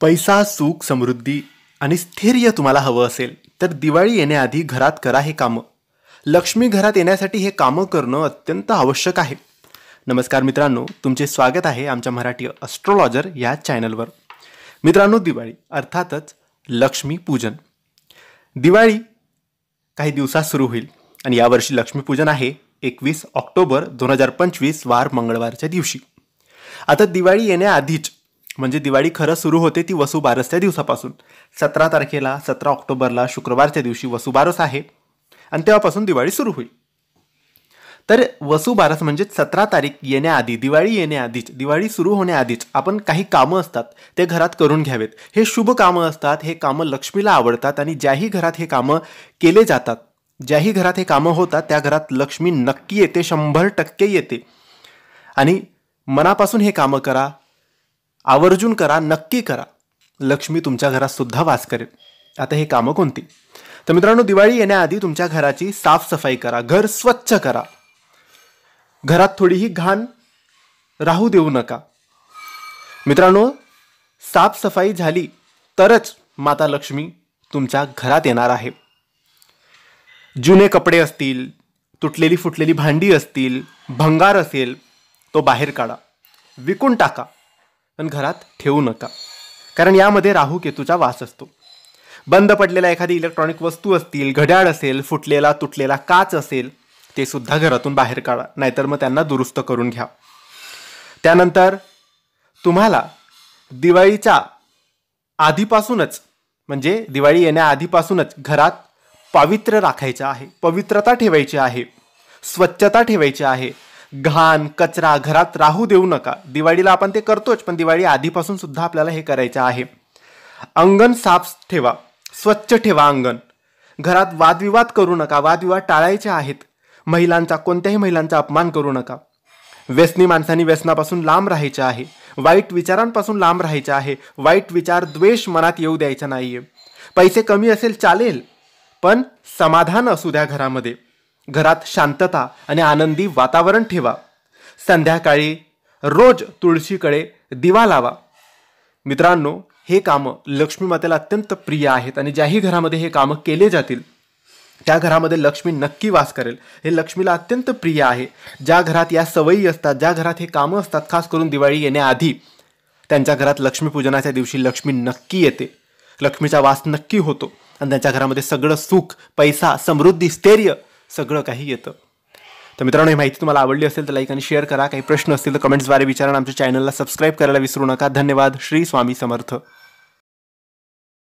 पैसा, सुख, समृद्धी आणि स्थैर्य तुम्हाला हवं असेल तर दिवाळी येण्याआधी घरात करा हे कामं. लक्ष्मी घरात येण्यासाठी हे कामं करणं अत्यंत आवश्यक आहे. नमस्कार मित्रांनो, तुमचे स्वागत आहे आमच्या मराठी ॲस्ट्रोलॉजर या चॅनलवर. मित्रांनो, दिवाळी अर्थातच लक्ष्मी पूजन. दिवाळी काही दिवसात सुरू होईल आणि यावर्षी लक्ष्मीपूजन आहे 21 ऑक्टोबर 2025 वार मंगळवारच्या दिवशी. आता दिवाळी येण्याआधीच म्हणजे दिवाळी खरं सुरू होते ती वसुबारसच्या दिवसापासून. 17 तारखेला 17 ऑक्टोबरला शुक्रवारच्या दिवशी वसुबारस आहे आणि तेव्हापासून दिवाळी सुरू होईल. तर वसुबारस म्हणजे 17 तारीख येण्याआधी, दिवाळी येण्याआधीच, दिवाळी सुरू होण्याआधीच आपण काही कामं असतात ते घरात करून घ्यावेत. हे शुभ कामं असतात, हे कामं लक्ष्मीला आवडतात आणि ज्याही घरात हे कामं केले जातात, ज्याही घरात हे कामं होतात त्या घरात लक्ष्मी नक्की येते, 100% येते. आणि मनापासून हे कामं करा, आवर्जून करा, नक्की करा. लक्ष्मी तुमच्या घरात सुद्धा वास करेल. आता हे कामं कोणती? तर मित्रांनो, दिवाळी येण्याआधी तुमच्या घराची साफसफाई करा, घर स्वच्छ करा. घरात थोडीही घाण राहू देऊ नका. मित्रांनो, साफसफाई झाली तरच माता लक्ष्मी तुमच्या घरात येणार आहे. जुने कपडे असतील, तुटलेली फुटलेली भांडी असतील, भंगार असेल, तो बाहेर काढा, विकून टाका, पण घरात ठेवू नका. कारण यामध्ये राहू केतूचा वास असतो. बंद पडलेला एखादी इलेक्ट्रॉनिक वस्तू असतील, घड्याळ असेल, फुटलेला तुटलेला काच असेल, ते सुद्धा घरातून बाहेर काढा, नाहीतर मग त्यांना दुरुस्त करून घ्या. त्यानंतर तुम्हाला दिवाळीच्या आधीपासूनच म्हणजे दिवाळी येण्याआधीपासूनच घरात पावित्र्य राखायचं आहे, पवित्रता ठेवायची आहे, स्वच्छता ठेवायची आहे. घाण कचरा घरात राहू देऊ नका. दिवाळीला आपण ते करतोच, पण दिवाळी आधीपासून सुद्धा आपल्याला हे करायचं आहे. अंगण साफ ठेवा, स्वच्छ ठेवा अंगण. घरात वादविवाद करू नका, वादविवाद टाळायचे आहेत. महिलांचा, कोणत्याही महिलांचा अपमान करू नका. व्यसनी माणसांनी व्यसनापासून लांब राहायचे आहे, वाईट विचारांपासून लांब राहायचे आहे. वाईट विचार, द्वेष मनात येऊ द्यायचा नाहीये. पैसे कमी असेल चालेल, पण समाधान असू द्या घरामध्ये. घरात शांतता आणि आनंदी वातावरण ठेवा. संध्याकाळी रोज तुळशीकडे दिवा लावा. मित्रांनो, हे कामं लक्ष्मी मातेला अत्यंत प्रिय आहेत आणि ज्याही घरामध्ये हे कामं केले जातील त्या घरामध्ये लक्ष्मी नक्की वास करेल. हे लक्ष्मीला अत्यंत प्रिय आहे. ज्या घरात या सवयी असतात, ज्या घरात हे कामं असतात, खास करून दिवाळी येण्याआधी, त्यांच्या घरात लक्ष्मीपूजनाच्या दिवशी लक्ष्मी नक्की येते, लक्ष्मीचा वास नक्की होतो आणि त्यांच्या घरामध्ये सगळं सुख, पैसा, समृद्धी, स्थैर्य सगळं काही येतं. तर मित्रांनो, ही माहिती तुम्हाला आवडली असेल तर लाईक आणि शेअर करा. काही प्रश्न असतील तर कमेंट्सद्वारे विचारा. आमच्या चॅनलला सबस्क्राईब करायला विसरू नका. धन्यवाद. श्री स्वामी समर्थ.